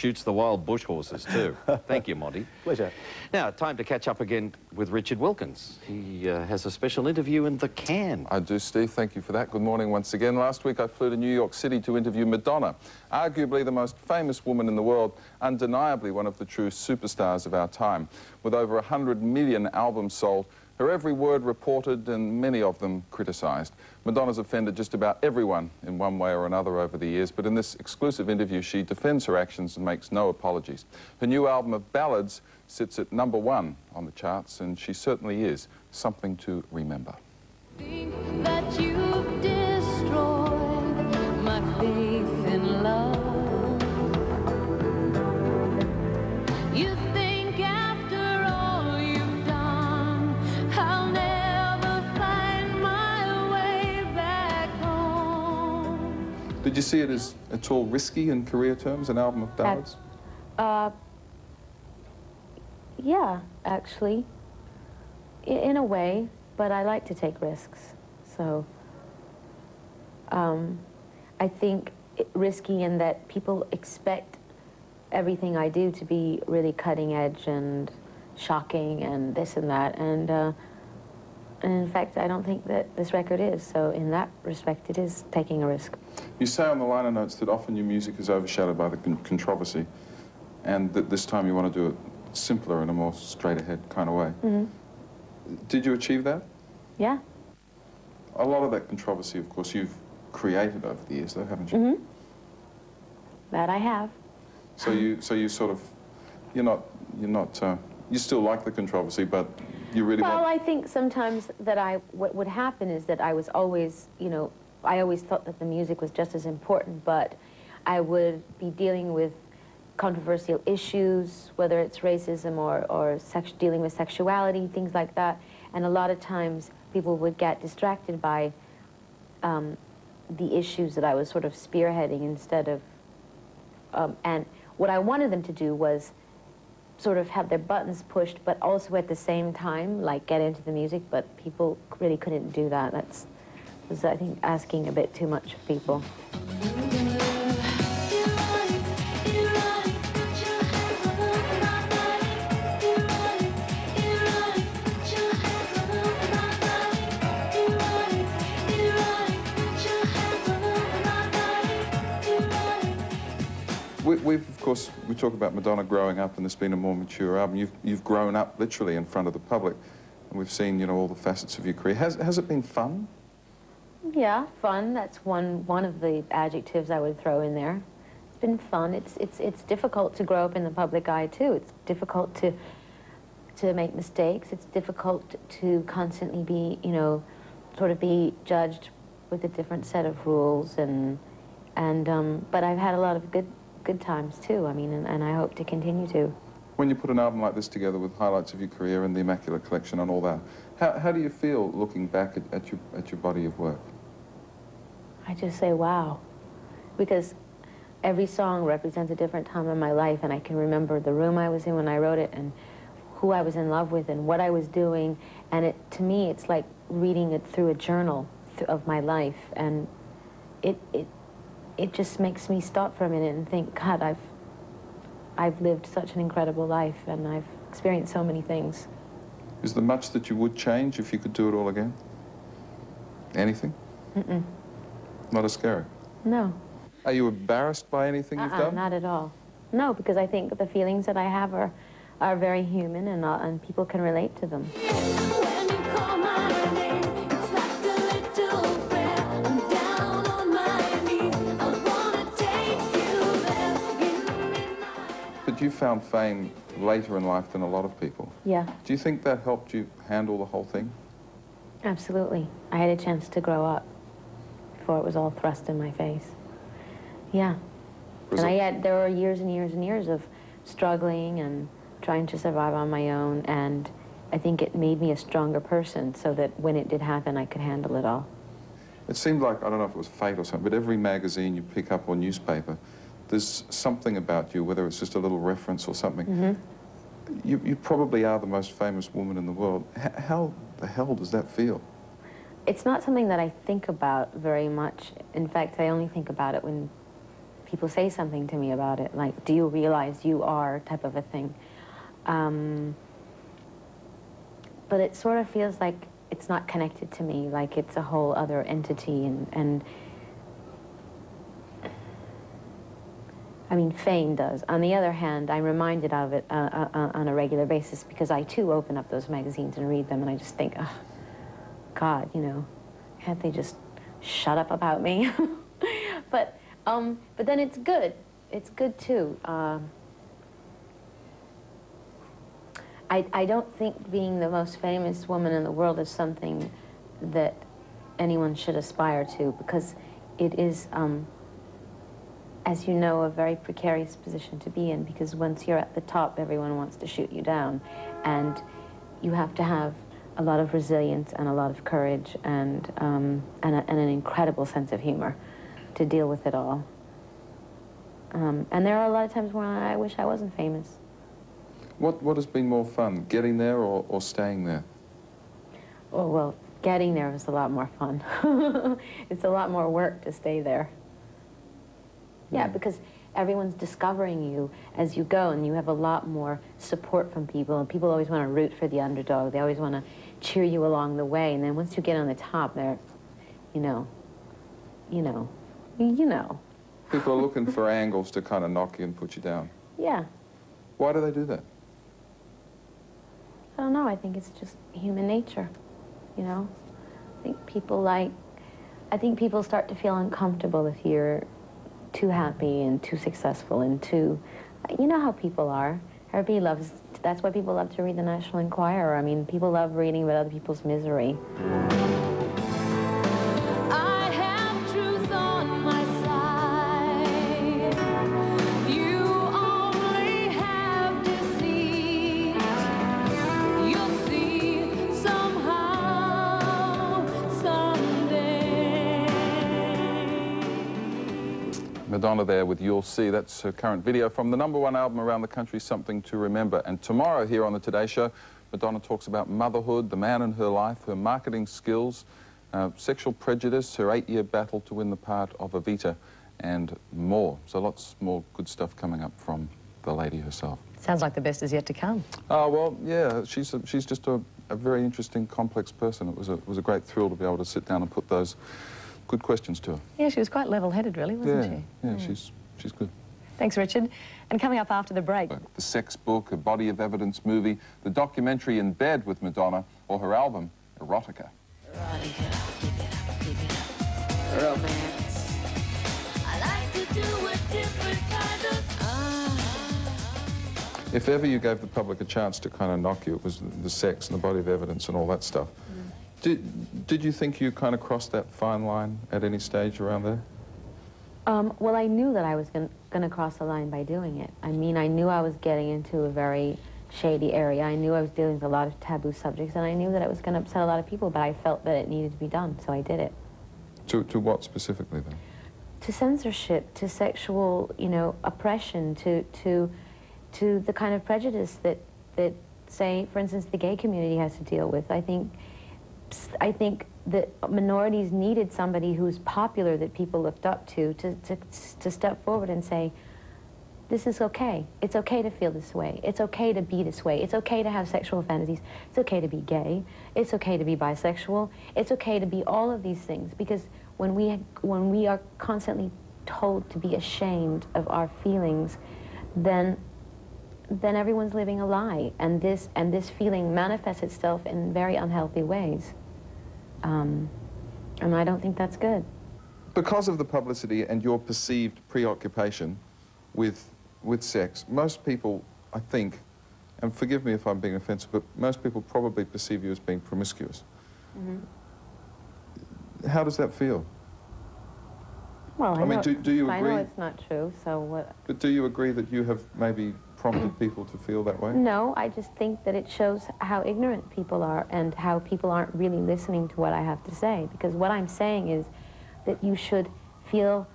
shoots the wild bush horses too. Thank you, Monty. Pleasure. Now, time to catch up again with Richard Wilkins. He has a special interview in the can. I do, Steve. Thank you for that. Good morning once again. Last week I flew to New York City to interview Madonna, arguably the most famous woman in the world, undeniably one of the true superstars of our time. With over 100 million albums sold, her every word reported and many of them criticised. Madonna's offended just about everyone in one way or another over the years, but in this exclusive interview she defends her actions and makes no apologies. Her new album of ballads sits at #1 on the charts, and she certainly is something to remember. Think that you've destroyed my faith in love. You think after all you've done, I'll never find my way back home. Did you see it as at all risky in career terms, an album of ballads? Yeah, actually, in a way, but I like to take risks. So I think risky in that people expect everything I do to be really cutting edge and shocking and this and that, and in fact I don't think that this record is, so in that respect it is taking a risk. You say on the liner notes that often your music is overshadowed by the controversy, and that this time you want to do it simpler in a more straight-ahead kind of way. Mm-hmm. Did you achieve that? Yeah. A lot of that controversy, of course, you've created over the years, though, haven't you? Mm-hmm. That I have. So you sort of, you still like the controversy, but you really Well, want... I think sometimes that what would happen is that I was always, I always thought that the music was just as important, but I would be dealing with controversial issues, whether it's racism or dealing with sexuality, things like that. And a lot of times people would get distracted by the issues that I was sort of spearheading instead of... and what I wanted them to do was sort of have their buttons pushed, but also at the same time, like, get into the music, but people really couldn't do that. That was, I think, asking a bit too much of people. Of course, we talk about Madonna growing up, and there's been a more mature album. You've grown up literally in front of the public, and we've seen, all the facets of your career. Has it been fun? Yeah, fun. That's one of the adjectives I would throw in there. It's been fun. It's difficult to grow up in the public eye too. It's difficult to make mistakes. It's difficult to constantly be, sort of be judged with a different set of rules, but I've had a lot of good times too, I mean, and I hope to continue to. When you put an album like this together with highlights of your career and the Immaculate Collection and all that, how do you feel looking back at your body of work? I just say, wow, because every song represents a different time in my life, and I can remember the room I was in when I wrote it, and who I was in love with, and what I was doing, and to me, it's like reading it through a journal of my life, and it just makes me stop for a minute and think, God, I've lived such an incredible life, and I've experienced so many things. Is there much that you would change if you could do it all again? Anything? Mm-mm. Not as scary? No. Are you embarrassed by anything you've done? Not at all. No, because I think the feelings that I have are very human, and people can relate to them. When you call my name, it's like a little prayer. I'm down on my knees. I wanna take you there. But you found fame later in life than a lot of people. Yeah. Do you think that helped you handle the whole thing? Absolutely. I had a chance to grow up before it was all thrust in my face. Yeah. There were years and years and years of struggling and trying to survive on my own, and I think it made me a stronger person so that when it did happen, I could handle it all. It seemed like, I don't know if it was fate or something, but every magazine you pick up or newspaper, there's something about you, whether it's just a little reference or something. Mm-hmm. You probably are the most famous woman in the world. How the hell does that feel? It's not something that I think about very much. In fact, I only think about it when people say something to me about it, like, do you realize you are, type of a thing. But it sort of feels like it's not connected to me, like it's a whole other entity, and I mean, fame does. On the other hand, I'm reminded of it on a regular basis because I, too, open up those magazines and read them, and I just think, oh, God, you know, can't they just shut up about me? But then it's good. It's good, too. I don't think being the most famous woman in the world is something that anyone should aspire to, because it is, as you know, a very precarious position to be in, because once you're at the top, everyone wants to shoot you down. And you have to have a lot of resilience and a lot of courage and an incredible sense of humor to deal with it all. And there are a lot of times when I wish I wasn't famous. What has been more fun, getting there or staying there? Oh, well, getting there was a lot more fun. It's a lot more work to stay there. Yeah, because everyone's discovering you as you go, and you have a lot more support from people, and people always want to root for the underdog. They always want to cheer you along the way, and then once you get on the top, they're, you know. People are looking for angles to kind of knock you and put you down. Yeah. Why do they do that? I don't know, I think it's just human nature, you know? I think people start to feel uncomfortable if you're too happy and too successful and too, you know how people are. Everybody loves, that's why people love to read the National Enquirer. I mean, people love reading about other people's misery. I have truth on my side. You only have deceit. You'll see somehow, someday. Madonna there with You'll See. That's her current video from the #1 album around the country, Something to Remember. And tomorrow here on the Today Show, Madonna talks about motherhood, the man in her life, her marketing skills, sexual prejudice, her 8-year battle to win the part of Evita, and more. So lots more good stuff coming up from the lady herself. Sounds like the best is yet to come. Oh, well, yeah, she's just a very interesting, complex person. It was a great thrill to be able to sit down and put those good questions to her. Yeah, she was quite level-headed, really, wasn't she? Yeah, she's good. Thanks, Richard. And coming up after the break... The sex book, a body of evidence movie, the documentary In Bed with Madonna, or her album, Erotica. Romance. I like to do a different kind of If ever you gave the public a chance to kind of knock you, it was the sex and the body of evidence and all that stuff. Did you think you kind of crossed that fine line at any stage around there? Well, I knew that I was going to cross the line by doing it. I mean, I knew I was getting into a very shady area. I knew I was dealing with a lot of taboo subjects, and I knew that it was going to upset a lot of people, but I felt that it needed to be done, so I did it. To what specifically, then? To censorship, to sexual, you know, oppression, to the kind of prejudice that, say, for instance, the gay community has to deal with. I think that minorities needed somebody who's popular that people looked up to step forward and say, this is okay. It's okay to feel this way. It's okay to be this way. It's okay to have sexual fantasies. It's okay to be gay. It's okay to be bisexual. It's okay to be all of these things, because when we are constantly told to be ashamed of our feelings, then everyone's living a lie, and this feeling manifests itself in very unhealthy ways. And I don't think that's good. Because of the publicity and your perceived preoccupation with sex, most people, I think, and forgive me if I'm being offensive, but most people probably perceive you as being promiscuous. Mm-hmm. How does that feel? Well, I mean, do you agree? I know it's not true, so what... But do you agree that you have maybe prompted people to feel that way? No, I just think that it shows how ignorant people are and how people aren't really listening to what I have to say. Because what I'm saying is that you should feel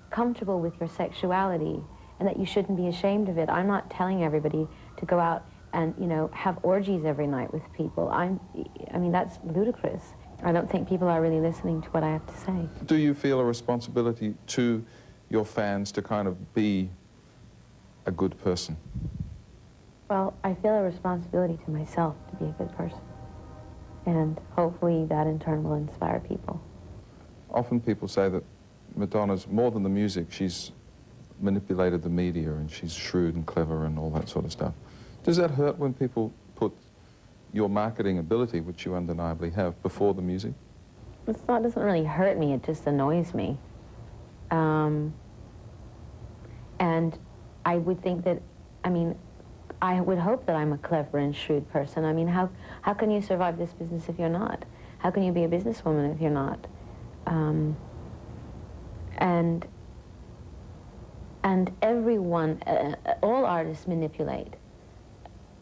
comfortable with your sexuality and that you shouldn't be ashamed of it. I'm not telling everybody to go out and, you know, have orgies every night with people. I mean, that's ludicrous. I don't think people are really listening to what I have to say. Do you feel a responsibility to your fans to kind of be a good person? Well, I feel a responsibility to myself to be a good person. And hopefully that in turn will inspire people. Often people say that Madonna's, more than the music, she's manipulated the media and she's shrewd and clever and all that sort of stuff. Does that hurt when people put your marketing ability, which you undeniably have, before the music? It doesn't really hurt me, it just annoys me. And I would think that, I mean, I would hope that I'm a clever and shrewd person. I mean, how can you survive this business if you're not? How can you be a businesswoman if you're not? And everyone, all artists manipulate.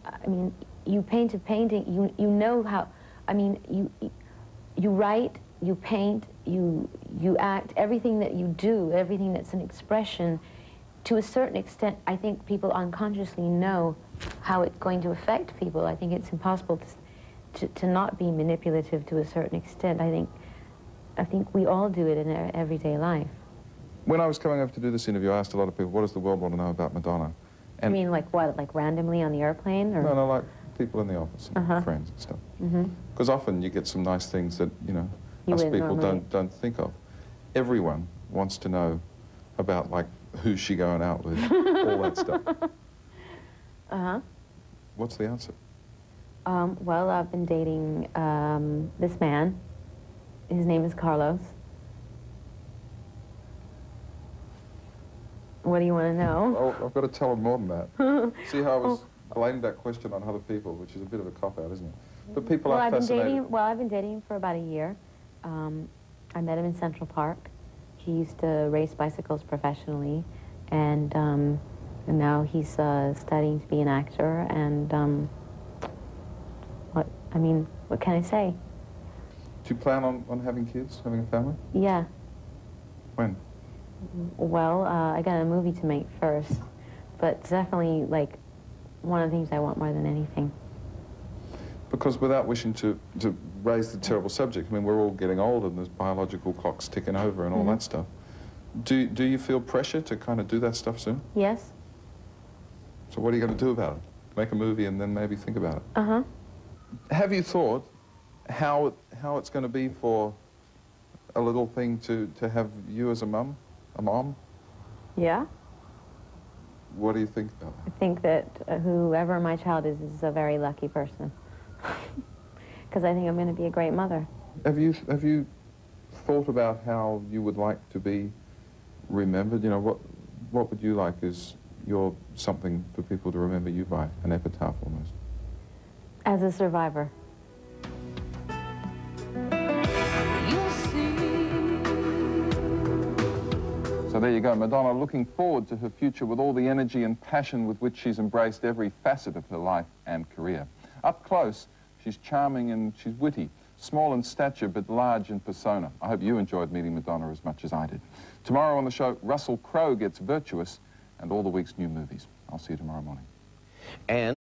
I mean, you paint a painting, you know how, I mean, you write, you paint, you act, everything that you do, everything that's an expression, to a certain extent, I think people unconsciously know how it's going to affect people. I think it's impossible to not be manipulative to a certain extent. I think we all do it in our everyday life. When I was coming over to do this interview, I asked a lot of people, what does the world want to know about Madonna? And I mean, like what, like randomly on the airplane? Or? No, like people in the office, and friends and stuff. Because often you get some nice things that, you know, us people don't think of. Everyone wants to know about, like, who's she going out with, all that stuff. What's the answer? Well, I've been dating this man. His name is Carlos. What do you want to know? Oh, I've got to tell him more than that. See how I was blaming that question on other people, which is a bit of a cop-out, isn't it? But people are fascinated. I've been dating him for about a year. I met him in Central Park. He used to race bicycles professionally, and now he's studying to be an actor. And what can I say? Do you plan on having kids, having a family? Yeah. When? Well, I got a movie to make first, but it's definitely, like, one of the things I want more than anything. Because without wishing to raise the terrible subject, I mean, we're all getting old and there's biological clocks ticking over and all that stuff. Do you feel pressure to kind of do that stuff soon? Yes. So what are you going to do about it? Make a movie and then maybe think about it? Have you thought how it's going to be for a little thing to have you as a mum? A mom? Yeah. What do you think about I think that whoever my child is a very lucky person. Because I think I'm going to be a great mother. Have you thought about how you would like to be remembered? You know, what would you like as your something for people to remember you by, an epitaph almost? As a survivor. So there you go, Madonna looking forward to her future with all the energy and passion with which she's embraced every facet of her life and career. Up close, she's charming and she's witty, small in stature but large in persona. I hope you enjoyed meeting Madonna as much as I did. Tomorrow on the show, Russell Crowe gets virtuous and all the week's new movies. I'll see you tomorrow morning. And